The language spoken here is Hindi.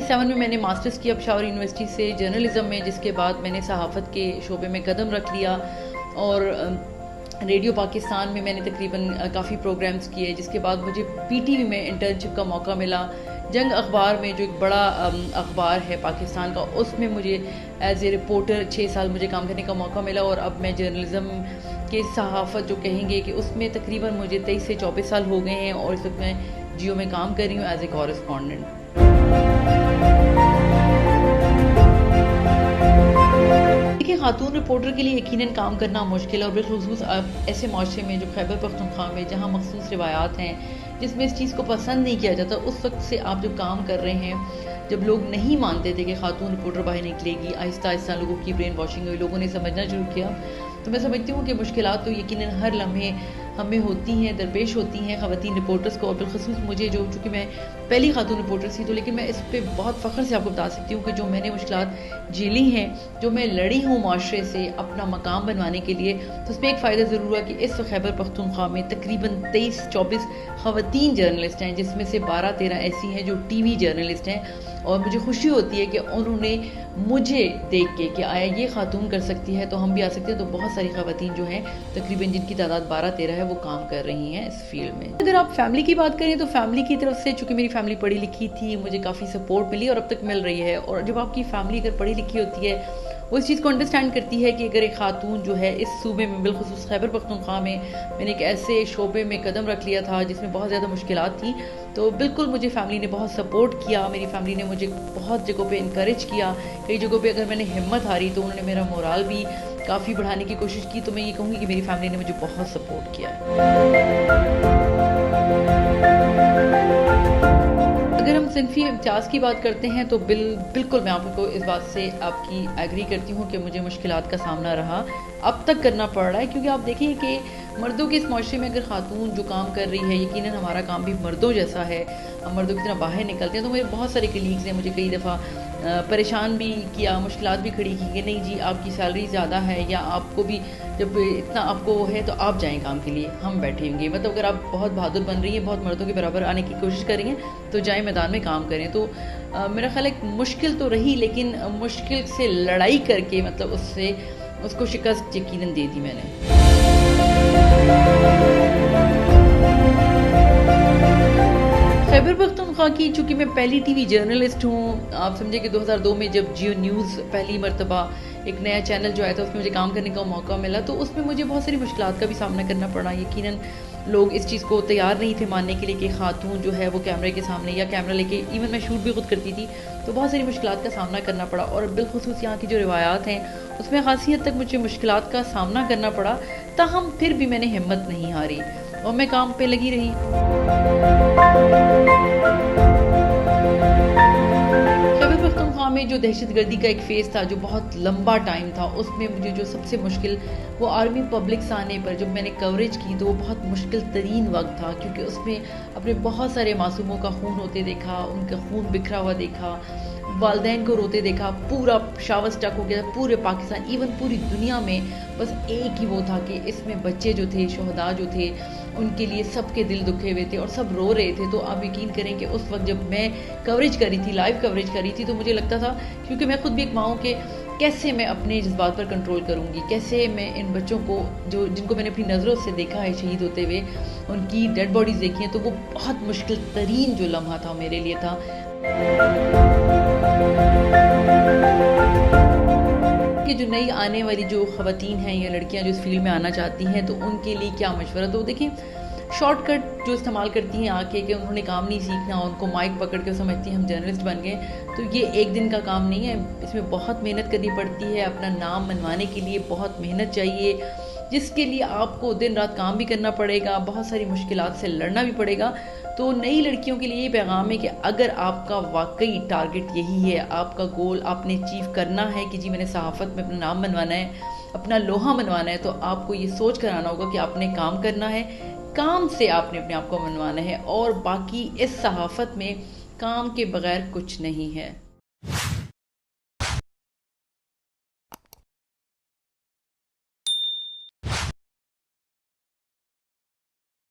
1997 में मैंने मास्टर्स किया पेशावर यूनिवर्सिटी से जर्नलिज्म में, जिसके बाद मैंने सहाफ़त के शोबे में कदम रख लिया और रेडियो पाकिस्तान में मैंने तकरीबन काफ़ी प्रोग्राम्स किए, जिसके बाद मुझे पीटीवी में इंटर्नशिप का मौका मिला। जंग अखबार में, जो एक बड़ा अखबार है पाकिस्तान का, उसमें मुझे एज ए रिपोर्टर 6 साल मुझे काम करने का मौका मिला। और अब मैं जर्नलिज्म के सहाफ़त जो कहेंगे कि उसमें तकरीबन मुझे 23 से 24 साल हो गए हैं और इस वक्त मैं जियो में काम कर रही हूँ एज ए कॉरेस्पॉन्डेंट। देखिए, खातून रिपोर्टर के लिए यकीनन काम करना मुश्किल है और बिलखुसूस ऐसे माशरे में जो खैबर पख्तूनख्वा में, जहाँ मखसूस रिवायात हैं जिसमें इस चीज़ को पसंद नहीं किया जाता, उस वक्त से आप जो काम कर रहे हैं, जब लोग नहीं मानते थे कि खातून रिपोर्टर बाहर निकलेगी, आहिस्ता आहिस्ता लोगों की ब्रेन वॉशिंग हुई, लोगों ने समझना शुरू किया। तो मैं समझती हूँ कि मुश्किलात तो यकीनन हर लम्हे हमें होती हैं, दरपेश होती हैं ख़वातीन रिपोर्टर्स को। और बिलखसूस मुझे, जो चूँकि मैं पहली खातून रिपोर्टर थी, तो लेकिन मैं इस पर बहुत फ़ख्र से आपको बता सकती हूँ कि जो मैंने मुश्किलात झेली हैं, जो मैं लड़ी हूँ माशरे से अपना मकाम बनवाने के लिए, तो उसमें एक फ़ायदा ज़रूर हुआ कि इस खैबर पख्तूनख्वा में तकरीबन 23-24 ख़वातीन जर्नलिस्ट हैं, जिसमें से 12-13 ऐसी हैं जो टीवी जर्नलिस्ट हैं। और मुझे खुशी होती है कि उन्होंने मुझे देख के कि आया ये खातून कर सकती है तो हम भी आ सकते हैं। तो बहुत सारी ख़वातीन जो हैं, तकरीबन जिनकी तादाद 12-13 है, वो काम कर रही हैं इस फील्ड में। अगर आप फैमिली की बात करें तो फैमिली की तरफ से, चूँकि मेरी फैमिली पढ़ी लिखी थी, मुझे काफ़ी सपोर्ट मिली और अब तक मिल रही है। और जब आपकी फैमिली अगर पढ़ी लिखी होती है, वो इस चीज़ को अंडरस्टैंड करती है कि अगर एक खातून जो है इस सूबे में, बिलखुसूस खैबर पख्तूनख्वा में, मैंने एक ऐसे शोबे में कदम रख लिया था जिसमें बहुत ज़्यादा मुश्किलात थी, तो बिल्कुल मुझे फैमिली ने बहुत सपोर्ट किया। मेरी फैमिली ने मुझे बहुत जगहों पे इनकरेज किया। कई जगहों पे अगर मैंने हिम्मत हारी तो उन्होंने मेरा मोराल भी काफ़ी बढ़ाने की कोशिश की। तो मैं ये कहूँगी कि मेरी फैमिली ने मुझे बहुत सपोर्ट किया है। अगर हम सिनफी इम्तियाज़ की बात करते हैं तो बिल्कुल मैं आपको इस बात से आपकी एग्री करती हूँ कि मुझे मुश्किलात का सामना रहा, अब तक करना पड़ रहा है। क्योंकि आप देखिए कि मर्दों के इस माशरे में अगर खातून जो काम कर रही है, यकीनन हमारा काम भी मर्दों जैसा है, हम मर्दों की तरह बाहर निकलते हैं। तो मेरे बहुत सारे कलीग्स हैं, मुझे कई दफ़ा परेशान भी किया, मुश्किलात भी खड़ी की कि नहीं जी, आपकी सैलरी ज़्यादा है, या आपको भी जब इतना आपको है तो आप जाएं काम के लिए, हम बैठेंगे। मतलब अगर आप बहुत बहादुर बन रही हैं, बहुत मर्दों के बराबर आने की कोशिश कर रही हैं, तो जाएं मैदान में काम करें। तो मेरा ख्याल है मुश्किल तो रही, लेकिन मुश्किल से लड़ाई करके मतलब उसको शिकस्त यकीनन दे दी मैंने। खैबर पख्तूनख्वा की चूँकि मैं पहली टीवी जर्नलिस्ट हूँ, आप समझे कि 2002 में जब जियो न्यूज़ पहली मरतबा एक नया चैनल जो आया था, उसमें मुझे काम करने का मौका मिला, तो उसमें मुझे बहुत सारी मुश्किलात का भी सामना करना पड़ा। यकीनन लोग इस चीज़ को तैयार नहीं थे मानने के लिए कि खातून जो है वो कैमरे के सामने, या कैमरा लेके, इवन मैं शूट भी खुद करती थी, तो बहुत सारी मुश्किलात का सामना करना पड़ा। और बिलखुसूस यहाँ की जो रिवायात हैं, उसमें खासी हद तक मुझे मुश्किलात का सामना करना पड़ा, ताहम फिर भी मैंने हिम्मत नहीं हारी और मैं काम पे लगी रही। खैबर पख्तूनख्वा में जो दहशतगर्दी का एक फेज़ था, जो बहुत लंबा टाइम था, उसमें मुझे जो सबसे मुश्किल, वो आर्मी पब्लिक्स आने पर जब मैंने कवरेज की, तो वो बहुत मुश्किल तरीन वक्त था। क्योंकि उसमें अपने बहुत सारे मासूमों का खून होते देखा, उनका खून बिखरा हुआ देखा, वालदैन को रोते देखा, पूरा पेशावर स्टक हो गया, पूरे पाकिस्तान, इवन पूरी दुनिया में बस एक ही वो था कि इसमें बच्चे जो थे, शहदा जो थे, उनके लिए सबके दिल दुखे हुए थे और सब रो रहे थे। तो आप यकीन करें कि उस वक्त जब मैं कवरेज कर रही थी, लाइव कवरेज कर रही थी, तो मुझे लगता था, क्योंकि मैं खुद भी एक माँ हूँ, कि कैसे मैं अपने जज्बात पर कंट्रोल करूँगी, कैसे मैं इन बच्चों को, जिनको मैंने अपनी नज़रों से देखा है शहीद होते हुए, उनकी डेड बॉडीज़ देखी हैं, तो वो बहुत मुश्किल तरीन जो लम्हा था मेरे लिए था। कि जो नई आने वाली जो ख़वातीन हैं या लड़कियां जो इस फील्ड में आना चाहती हैं, तो उनके लिए क्या मशवरा। तो देखिए, शॉर्टकट जो इस्तेमाल करती हैं आके कि उन्होंने काम नहीं सीखना, उनको माइक पकड़ के समझती हैं हम जर्नलिस्ट बन गए, तो ये एक दिन का काम नहीं है। इसमें बहुत मेहनत करनी पड़ती है, अपना नाम मनवाने के लिए बहुत मेहनत चाहिए, जिसके लिए आपको दिन रात काम भी करना पड़ेगा, बहुत सारी मुश्किलात से लड़ना भी पड़ेगा। तो नई लड़कियों के लिए ये पैगाम है कि अगर आपका वाकई टारगेट यही है, आपका गोल आपने अचीव करना है कि जी मैंने सहाफ़त में अपना नाम मनवाना है, अपना लोहा मनवाना है, तो आपको ये सोच कर आना होगा कि आपने काम करना है, काम से आपने अपने आप को मनवाना है, और बाकी इस सहाफ़त में काम के बगैर कुछ नहीं है।